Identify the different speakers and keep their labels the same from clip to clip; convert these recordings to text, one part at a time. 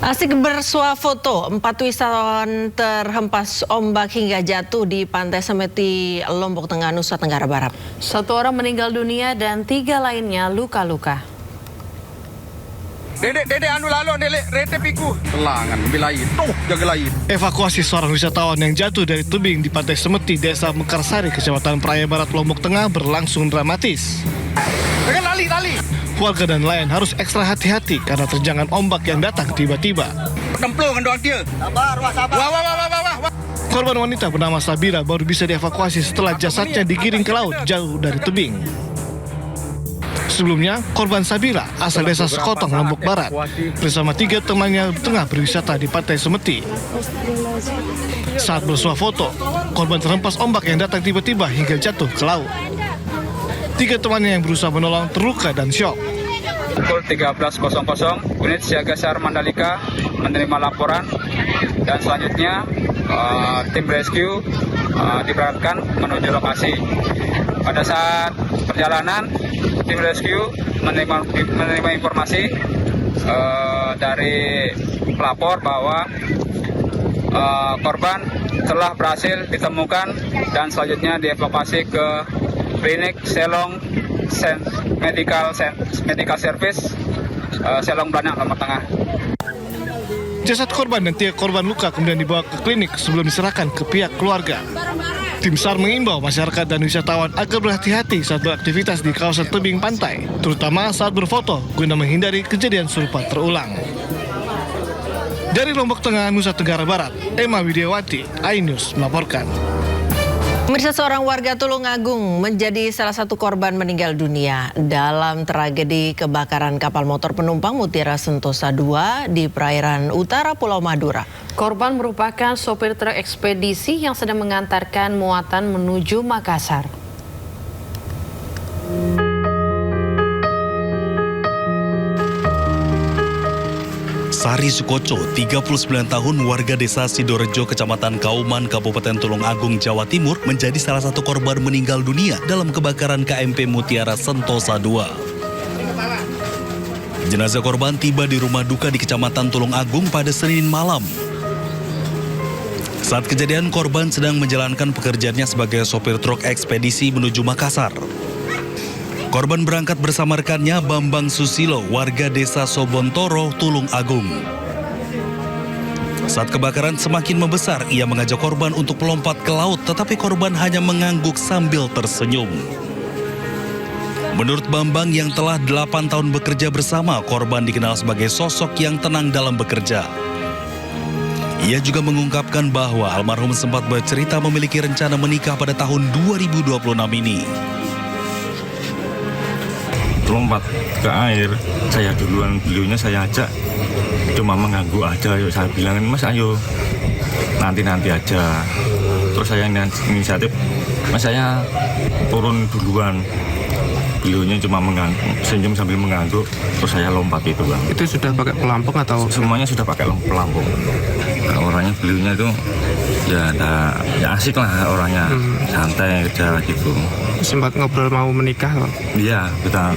Speaker 1: Asik bersuah foto, 4 wisatawan terhempas ombak hingga jatuh di Pantai Semeti, Lombok Tengah, Nusa Tenggara Barat.
Speaker 2: 1 orang meninggal dunia dan 3 lainnya luka-luka.
Speaker 3: Dede anu lalu dele rete piku telangan bilain tuh jaga lain.
Speaker 4: Evakuasi seorang wisatawan yang jatuh dari tebing di Pantai Semeti, Desa Mekarsari, Kecamatan Praia Barat, Lombok Tengah berlangsung dramatis.
Speaker 3: Jangan lali.
Speaker 4: Warga dan nelayan harus ekstra hati-hati karena terjangan ombak yang datang tiba-tiba.
Speaker 3: Templo kan doang dia. Sabar. Wah.
Speaker 4: Korban wanita bernama Sabira baru bisa dievakuasi setelah jasadnya digiring ke laut jauh dari tebing. Sebelumnya, korban Sabira asal desa Sekotong, Lombok Barat, bersama 3 temannya tengah berwisata di Pantai Semeti. Saat bersuah foto, korban terhempas ombak yang datang tiba-tiba hingga jatuh ke laut. 3 temannya yang berusaha menolong terluka dan syok.
Speaker 5: Pukul 13.00, unit siaga SAR Mandalika menerima laporan dan selanjutnya tim rescue diberangkatkan menuju lokasi. Pada saat perjalanan, tim rescue menerima informasi dari pelapor bahwa korban telah berhasil ditemukan dan selanjutnya dievakuasi ke klinik Selong Medical Service Selong Blanang, Lombok Tengah.
Speaker 4: Jasad korban dan 3 korban luka kemudian dibawa ke klinik sebelum diserahkan ke pihak keluarga. Tim SAR mengimbau masyarakat dan wisatawan agar berhati-hati saat beraktivitas di kawasan tebing pantai, terutama saat berfoto guna menghindari kejadian serupa terulang. Dari Lombok Tengah, Nusa Tenggara Barat, Emma Widiawati, iNews melaporkan.
Speaker 1: Pemirsa, seorang warga Tulungagung menjadi salah satu korban meninggal dunia dalam tragedi kebakaran kapal motor penumpang Mutiara Sentosa II di perairan utara Pulau Madura.
Speaker 2: Korban merupakan sopir truk ekspedisi yang sedang mengantarkan muatan menuju Makassar.
Speaker 6: Sari Sukoco, 39 tahun, warga desa Sidorejo, Kecamatan Kauman, Kabupaten Tulungagung, Jawa Timur, menjadi salah satu korban meninggal dunia dalam kebakaran KMP Mutiara Sentosa II. Jenazah korban tiba di rumah duka di Kecamatan Tulungagung pada Senin malam. Saat kejadian, korban sedang menjalankan pekerjaannya sebagai sopir truk ekspedisi menuju Makassar. Korban berangkat bersama rekannya Bambang Susilo, warga desa Sobontoro, Tulungagung. Saat kebakaran semakin membesar, ia mengajak korban untuk melompat ke laut, tetapi korban hanya mengangguk sambil tersenyum. Menurut Bambang yang telah 8 tahun bekerja bersama, korban dikenal sebagai sosok yang tenang dalam bekerja. Ia juga mengungkapkan bahwa almarhum sempat bercerita memiliki rencana menikah pada tahun 2026 ini.
Speaker 7: Lompat ke air, saya duluan, beliaunya saya ajak, cuma mengganggu aja. Saya bilangin, Mas ayo nanti aja. Terus saya inisiatif, Mas saya turun duluan. Beliaunya cuma mengganggu, senyum sambil mengganggu, terus saya lompat itu, Bang.
Speaker 8: Itu sudah pakai pelampung atau?
Speaker 7: Semuanya sudah pakai pelampung. Nah, orangnya beliaunya itu ya asik lah orangnya, santai aja gitu.
Speaker 8: Sempat ngobrol mau menikah kok?
Speaker 7: Iya, kita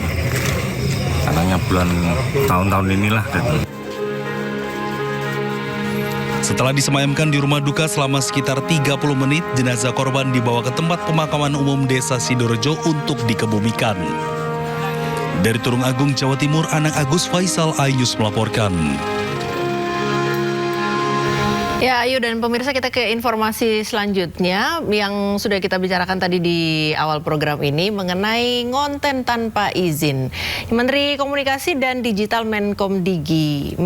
Speaker 7: katanya bulan tahun-tahun inilah gitu.
Speaker 6: Setelah disemayamkan di rumah duka selama sekitar 30 menit, jenazah korban dibawa ke tempat pemakaman umum Desa Sidorejo untuk dikebumikan. Dari Tulungagung, Jawa Timur, Anang Agus Faisal, iNews melaporkan.
Speaker 1: Ya, Ayu dan pemirsa, kita ke informasi selanjutnya yang sudah kita bicarakan tadi di awal program ini mengenai konten tanpa izin. Menteri Komunikasi dan Digital Menkomdigi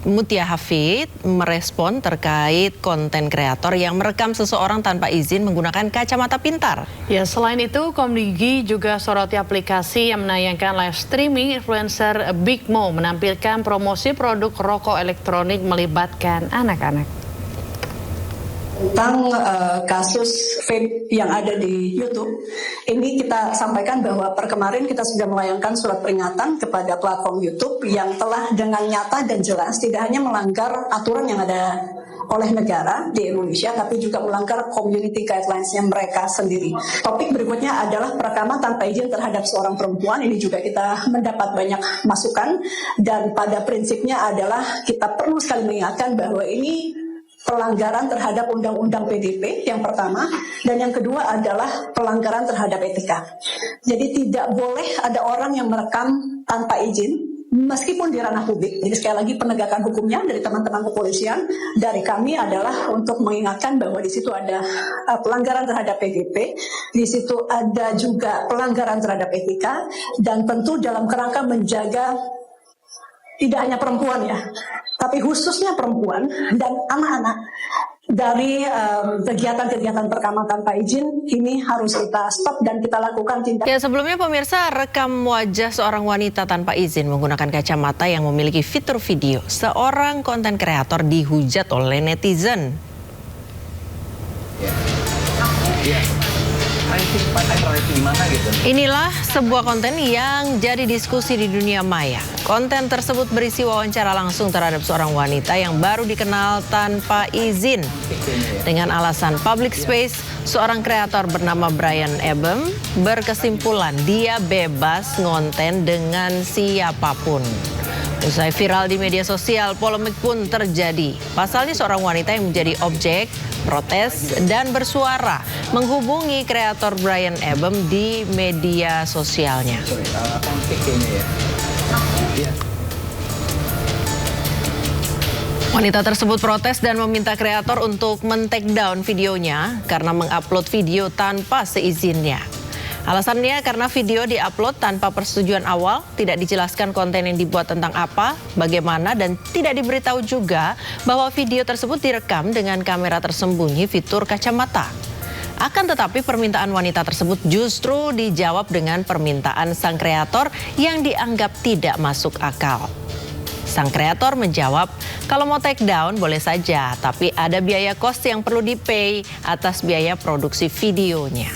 Speaker 1: Mutia Hafid merespon terkait konten kreator yang merekam seseorang tanpa izin menggunakan kacamata pintar.
Speaker 2: Ya, selain itu, Komdigi juga soroti aplikasi yang menayangkan live streaming influencer Big Mo menampilkan promosi produk rokok elektronik melibatkan anak-anak.
Speaker 9: Tentang kasus vape yang ada di YouTube, ini kita sampaikan bahwa per kemarin kita sudah melayangkan surat peringatan kepada platform YouTube yang telah dengan nyata dan jelas tidak hanya melanggar aturan yang ada oleh negara di Indonesia, tapi juga melanggar community guidelines-nya mereka sendiri. Topik berikutnya adalah perekaman tanpa izin terhadap seorang perempuan. Ini juga kita mendapat banyak masukan, dan pada prinsipnya adalah kita perlu sekali mengingatkan bahwa ini pelanggaran terhadap Undang-Undang PDP yang pertama, dan yang kedua adalah pelanggaran terhadap etika. Jadi tidak boleh ada orang yang merekam tanpa izin, meskipun di ranah publik. Jadi sekali lagi penegakan hukumnya dari teman-teman kepolisian, dari kami adalah untuk mengingatkan bahwa di situ ada pelanggaran terhadap PDP, di situ ada juga pelanggaran terhadap etika, dan tentu dalam kerangka menjaga tidak hanya perempuan ya, tapi khususnya perempuan dan anak-anak dari kegiatan-kegiatan perekaman tanpa izin ini harus kita stop dan kita lakukan tindakan.
Speaker 1: Ya, sebelumnya pemirsa, rekam wajah seorang wanita tanpa izin menggunakan kacamata yang memiliki fitur video. Seorang konten kreator dihujat oleh netizen. Inilah sebuah konten yang jadi diskusi di dunia maya. Konten tersebut berisi wawancara langsung terhadap seorang wanita yang baru dikenal tanpa izin. Dengan alasan public space, seorang kreator bernama Brian Ebem berkesimpulan dia bebas ngonten dengan siapapun. Usai viral di media sosial, polemik pun terjadi. Pasalnya seorang wanita yang menjadi objek protes dan bersuara menghubungi kreator Brian Ebem di media sosialnya. Wanita tersebut protes dan meminta kreator untuk men-take down videonya karena mengupload video tanpa seizinnya. Alasannya karena video diupload tanpa persetujuan awal, tidak dijelaskan konten yang dibuat tentang apa, bagaimana, dan tidak diberitahu juga bahwa video tersebut direkam dengan kamera tersembunyi fitur kacamata. Akan tetapi permintaan wanita tersebut justru dijawab dengan permintaan sang kreator yang dianggap tidak masuk akal. Sang kreator menjawab, kalau mau take down boleh saja, tapi ada biaya kos yang perlu di-pay atas biaya produksi videonya.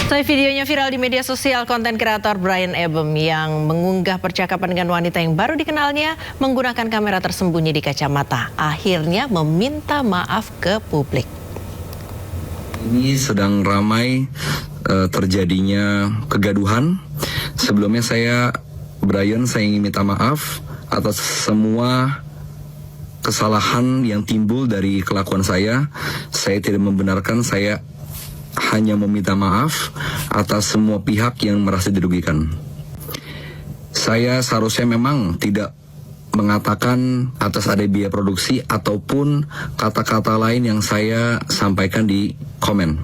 Speaker 1: Setelah videonya viral di media sosial, konten kreator Brian Ebem yang mengunggah percakapan dengan wanita yang baru dikenalnya menggunakan kamera tersembunyi di kacamata. Akhirnya meminta maaf ke publik.
Speaker 10: Ini sedang ramai terjadinya kegaduhan. Sebelumnya saya ingin minta maaf atas semua kesalahan yang timbul dari kelakuan saya. Saya tidak membenarkan, saya hanya meminta maaf atas semua pihak yang merasa dirugikan. Saya seharusnya memang tidak mengatakan atas ada biaya produksi ataupun kata-kata lain yang saya sampaikan di komen.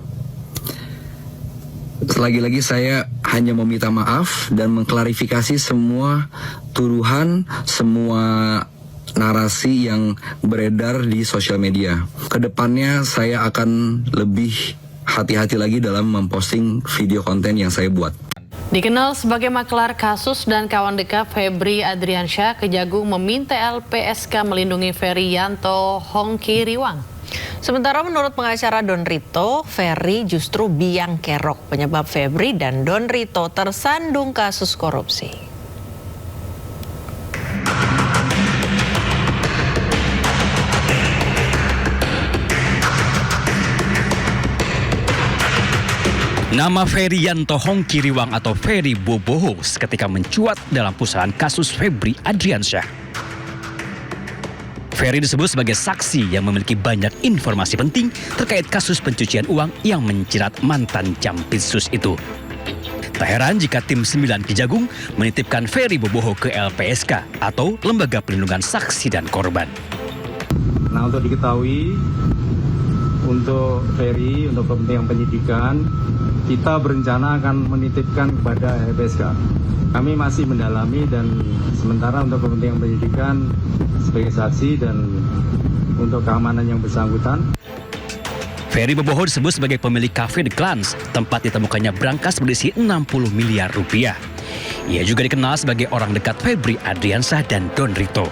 Speaker 10: Lagi-lagi saya hanya meminta maaf dan mengklarifikasi semua tuduhan, semua narasi yang beredar di sosial media. Kedepannya saya akan lebih hati-hati lagi dalam memposting video konten yang saya buat.
Speaker 2: Dikenal sebagai maklar kasus dan kawan dekat Febri Adriansyah, Kejagung meminta LPSK melindungi Ferry Yanto Hongki Riwang. Sementara menurut pengacara Don Rito, Ferry justru biang kerok penyebab Febri dan Don Rito tersandung kasus korupsi.
Speaker 11: Nama Ferry Yanto Hongki Riwang atau Ferry Boboho seketika mencuat dalam pusaran kasus Febri Adriansyah. Ferry disebut sebagai saksi yang memiliki banyak informasi penting terkait kasus pencucian uang yang menjerat mantan Jampitsus itu. Tak heran jika tim 9 Kejagung menitipkan Ferry Boboho ke LPSK atau Lembaga Perlindungan Saksi dan Korban.
Speaker 12: Nah, untuk diketahui, untuk Ferry, untuk kepentingan penyidikan, kita berencana akan menitipkan kepada LPSK. Kami masih mendalami dan sementara untuk kepentingan penyidikan sebagai saksi dan untuk keamanan yang bersangkutan.
Speaker 11: Ferry Boboho disebut sebagai pemilik kafe The Clans, tempat ditemukannya brankas berisi 60 miliar rupiah. Ia juga dikenal sebagai orang dekat Febri Adriansyah dan Don Rito.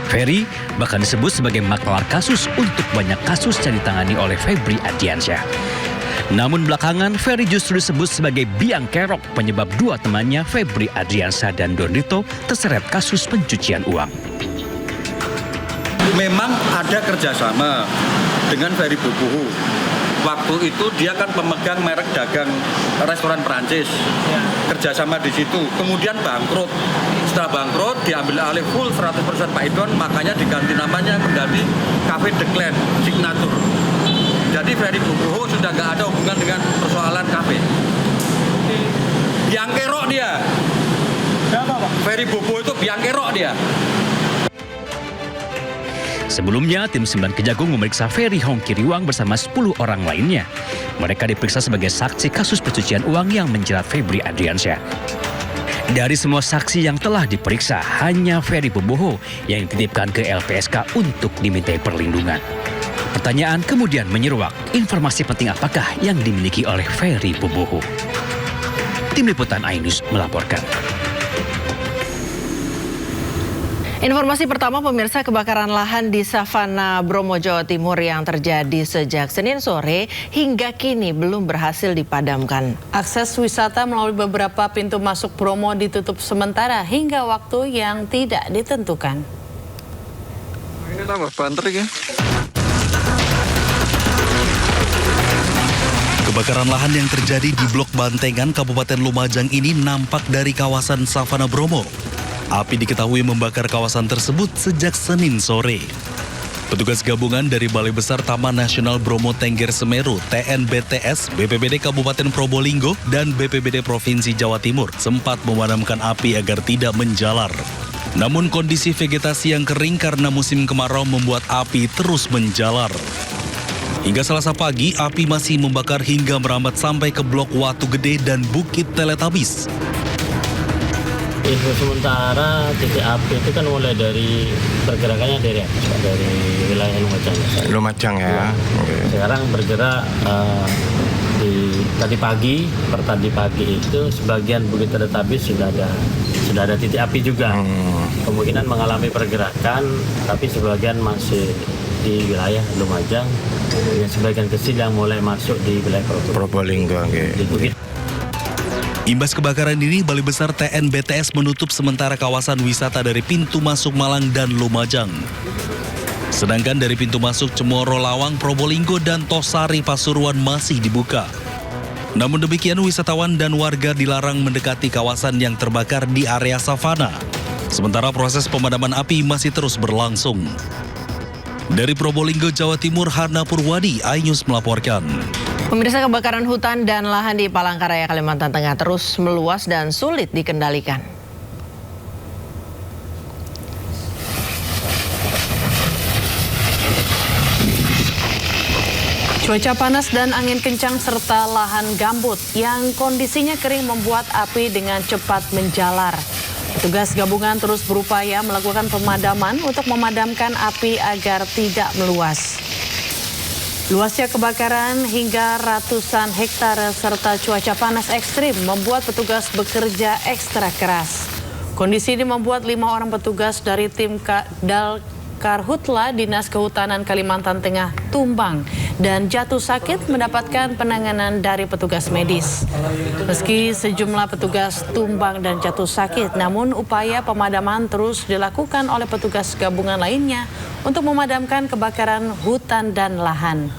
Speaker 11: Ferry bahkan disebut sebagai maklar kasus untuk banyak kasus yang ditangani oleh Febri Adriansyah. Namun belakangan Ferry justru disebut sebagai biang kerok penyebab dua temannya Febri Adriansyah dan Donrito terseret kasus pencucian uang.
Speaker 13: Memang ada kerjasama dengan Ferry Boboho. Waktu itu dia kan pemegang merek dagang restoran Perancis, kerjasama di situ. Kemudian bangkrut. Setelah bangkrut diambil alih full 100% Pak Idon, makanya diganti namanya menjadi Cafe The Clan Signature. Jadi Ferry Boboho sudah nggak ada hubungan dengan persoalan kafe. Biang kerok dia. Ferry Boboho itu biang kerok dia.
Speaker 11: Sebelumnya, tim 9 Kejagung memeriksa Ferry Hongkiriwang bersama 10 orang lainnya. Mereka diperiksa sebagai saksi kasus pencucian uang yang menjerat Febri Adriansyah. Dari semua saksi yang telah diperiksa, hanya Ferry Boboho yang dititipkan ke LPSK untuk dimintai perlindungan. Pertanyaan kemudian menyeruak, informasi penting apakah yang dimiliki oleh Ferry Boboho? Tim Liputan iNews melaporkan.
Speaker 1: Informasi pertama, pemirsa, kebakaran lahan di Savana, Bromo, Jawa Timur yang terjadi sejak Senin sore hingga kini belum berhasil dipadamkan.
Speaker 2: Akses wisata melalui beberapa pintu masuk Bromo ditutup sementara hingga waktu yang tidak ditentukan.
Speaker 3: Ini tambah banter ya.
Speaker 6: Kebakaran lahan yang terjadi di Blok Bantengan, Kabupaten Lumajang ini nampak dari kawasan Savana Bromo. Api diketahui membakar kawasan tersebut sejak Senin sore. Petugas gabungan dari Balai Besar Taman Nasional Bromo Tengger Semeru, TNBTS, BPBD Kabupaten Probolinggo, dan BPBD Provinsi Jawa Timur sempat memadamkan api agar tidak menjalar. Namun kondisi vegetasi yang kering karena musim kemarau membuat api terus menjalar. Hingga Selasa pagi, api masih membakar hingga merambat sampai ke Blok Watu Gede dan Bukit Teletabis.
Speaker 14: Info sementara titik api itu kan mulai dari pergerakannya dari wilayah Lumajang.
Speaker 8: Lumajang ya.
Speaker 14: Sekarang bergerak tadi pagi itu sebagian Bukit Teletabis sudah ada titik api juga. Kemungkinan mengalami pergerakan, tapi sebagian masih di wilayah Lumajang. Yang sebagian kecil yang mulai masuk di wilayah Probolinggo. Di Bukit.
Speaker 6: Imbas kebakaran ini, Balai Besar TNBTS menutup sementara kawasan wisata dari pintu masuk Malang dan Lumajang. Sedangkan dari pintu masuk Cemoro, Lawang, Probolinggo, dan Tosari, Pasuruan masih dibuka. Namun demikian, wisatawan dan warga dilarang mendekati kawasan yang terbakar di area savana. Sementara proses pemadaman api masih terus berlangsung. Dari Probolinggo, Jawa Timur, Hana Purwadi, iNews melaporkan.
Speaker 1: Pemirsa, kebakaran hutan dan lahan di Palangkaraya, Kalimantan Tengah terus meluas dan sulit dikendalikan.
Speaker 2: Cuaca panas dan angin kencang serta lahan gambut yang kondisinya kering membuat api dengan cepat menjalar. Petugas gabungan terus berupaya melakukan pemadaman untuk memadamkan api agar tidak meluas. Luasnya kebakaran hingga ratusan hektare serta cuaca panas ekstrim membuat petugas bekerja ekstra keras. Kondisi ini membuat 5 orang petugas dari tim Karhutla Dinas Kehutanan Kalimantan Tengah tumbang dan jatuh sakit mendapatkan penanganan dari petugas medis. Meski sejumlah petugas tumbang dan jatuh sakit, namun upaya pemadaman terus dilakukan oleh petugas gabungan lainnya untuk memadamkan kebakaran hutan dan lahan.